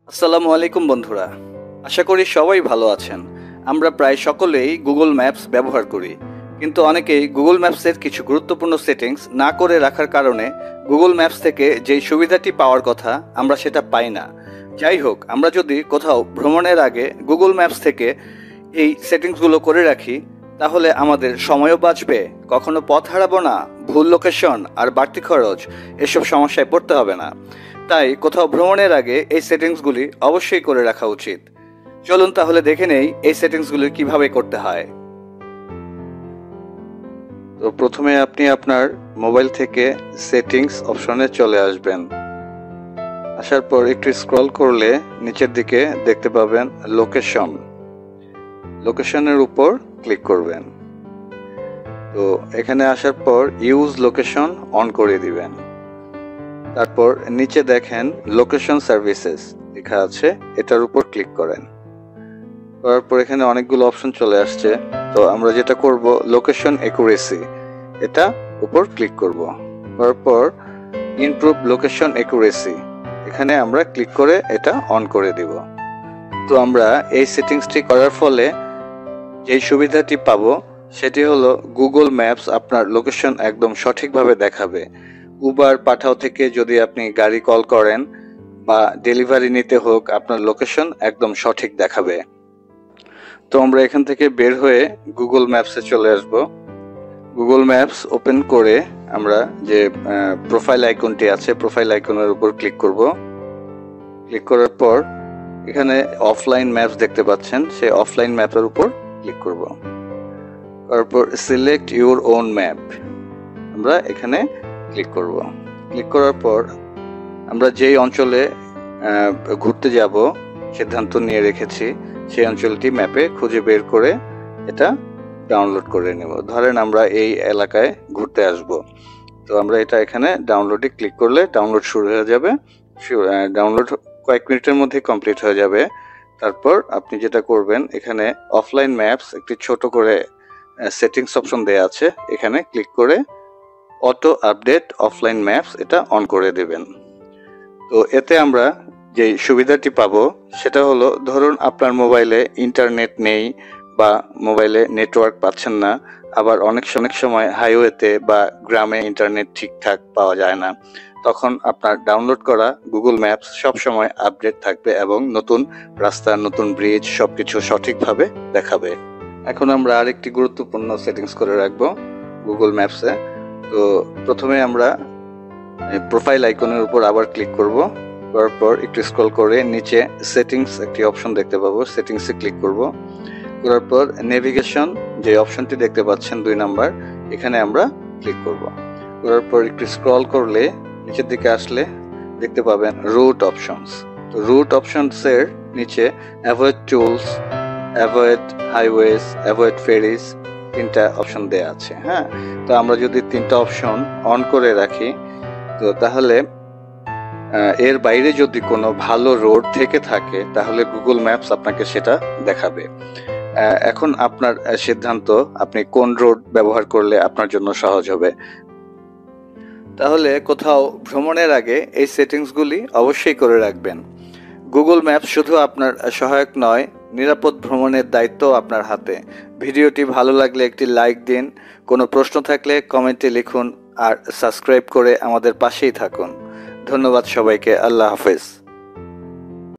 আসসালামু আলাইকুম বন্ধুরা, আশা করি সবাই ভালো আছেন। আমরা প্রায় সকলেই গুগল ম্যাপস ব্যবহার করি, কিন্তু অনেকেই গুগল ম্যাপসের কিছু গুরুত্বপূর্ণ সেটিংস না করে রাখার কারণে গুগল ম্যাপস থেকে যেই সুবিধাটি পাওয়ার কথা আমরা সেটা পাই না। যাই হোক, আমরা যদি কোথাও ভ্রমণের আগে গুগল ম্যাপস থেকে এই সেটিংসগুলো করে রাখি, তাহলে আমাদের সময়ও বাঁচবে, কখনো পথ হারাবো না, ভুল লোকেশন আর বাড়তি খরচ এসব সমস্যায় পড়তে হবে না। তাই কোথাও ভ্রমণের আগে এই সেটিংসগুলি অবশ্যই করে রাখা উচিত। চলুন তাহলে দেখে নেই এই সেটিংসগুলি কিভাবে করতে হয়। তো প্রথমে আপনি আপনার মোবাইল থেকে সেটিংস অপশনে চলে আসবেন। আসার পর একটু স্ক্রল করলে নিচের দিকে দেখতে পাবেন লোকেশন। লোকেশনের উপর ক্লিক করবেন। তো এখানে আসার পর ইউজ লোকেশন অন করে দিবেন। তারপর নিচে দেখেন লোকেশন সার্ভিসেস লেখা আছে, এটার উপর ক্লিক করেন। করার পর এখানে অনেকগুলো অপশন চলে আসছে। তো আমরা যেটা করব, লোকেশন অ্যাকুরেসি, এটা উপর ক্লিক করব। করার পর ইমপ্রুভ লোকেশন অ্যাকুরেসি, এখানে আমরা ক্লিক করে এটা অন করে দিব। তো আমরা এই সেটিংসটি করার ফলে যেই সুবিধাটি পাবো সেটি হলো গুগল ম্যাপস আপনার লোকেশন একদম সঠিকভাবে দেখাবে। উবার পাঠাও থেকে যদি আপনি গাড়ি কল করেন বা ডেলিভারি নিতে হোক, আপনার লোকেশন একদম সঠিক দেখাবে। তো আমরা এখান থেকে বের হয়ে গুগল ম্যাপসে চলে আসব। গুগল ম্যাপস ওপেন করে আমরা যে প্রোফাইল আইকনটি আছে, প্রোফাইল আইকনের উপর ক্লিক করব। ক্লিক করার পর এখানে অফলাইন ম্যাপস দেখতে পাচ্ছেন, সেই অফলাইন ম্যাপের উপর ক্লিক করব। তারপর সিলেক্ট ইউর ওন ম্যাপ, আমরা এখানে ক্লিক করব। ক্লিক করার পর আমরা যেই অঞ্চলে ঘুরতে যাব সিদ্ধান্ত নিয়ে রেখেছি, সেই অঞ্চলটি ম্যাপে খুঁজে বের করে এটা ডাউনলোড করে নেব। ধরেন আমরা এই এলাকায় ঘুরতে আসব, তো আমরা এটা এখানে ডাউনলোডে ক্লিক করলে ডাউনলোড শুরু হয়ে যাবে। ডাউনলোড কয়েক মিনিটের মধ্যে কমপ্লিট হয়ে যাবে। তারপর আপনি যেটা করবেন, এখানে অফলাইন ম্যাপস একটি ছোট করে সেটিংস অপশন দেয়া আছে, এখানে ক্লিক করে অটো আপডেট অফলাইন ম্যাপস এটা অন করে দেবেন। তো এতে আমরা যে সুবিধাটি পাবো সেটা হলো, ধরুন আপনার মোবাইলে ইন্টারনেট নেই বা মোবাইলে নেটওয়ার্ক পাচ্ছেন না, আবার অনেক সময় হাইওয়েতে বা গ্রামে ইন্টারনেট ঠিকঠাক পাওয়া যায় না, তখন আপনার ডাউনলোড করা গুগল ম্যাপস সব সময় আপডেট থাকবে এবং নতুন রাস্তা, নতুন ব্রিজ সবকিছু সঠিকভাবে দেখাবে। এখন আমরা আরেকটি গুরুত্বপূর্ণ সেটিংস করে রাখবো গুগল ম্যাপসে। তো প্রথমে আমরা প্রোফাইল আইকনের উপর আবার ক্লিক করব। করার পর একটু স্ক্রল করে নিচে সেটিংস একটি অপশন দেখতে পাবো, সেটিংসে ক্লিক করব। করার পর নেভিগেশন যে অপশনটি দেখতে পাচ্ছেন 2 নাম্বার, এখানে আমরা ক্লিক করব। করার পর একটু স্ক্রল করলে নিচের দিকে আসলে দেখতে পাবেন রুট অপশনস। তো রুট অপশনসের নিচে avoid tolls, avoid highways, avoid ferries, 3টা অপশন দেয়া আছে। হ্যাঁ, তো আমরা যদি 3টা অপশন অন করে রাখি, তো তাহলে এর বাইরে যদি কোনো ভালো রোড থেকে থাকে তাহলে গুগল ম্যাপস আপনাকে সেটা দেখাবে। এখন আপনার সিদ্ধান্ত, আপনি কোন রোড ব্যবহার করলে আপনার জন্য সহজ হবে। তাহলে কোথাও ভ্রমণের আগে এই সেটিংসগুলি অবশ্যই করে রাখবেন। গুগল ম্যাপস শুধু আপনার সহায়ক নয়, নিরাপদ ভ্রমণের দায়িত্ব আপনার হাতে। ভিডিওটি ভালো লাগলে একটি লাইক দিন, কোনো প্রশ্ন থাকলে কমেন্টে লিখুন আর সাবস্ক্রাইব করে আমাদের পাশেই থাকুন। ধন্যবাদ সবাইকে। আল্লাহ হাফেজ।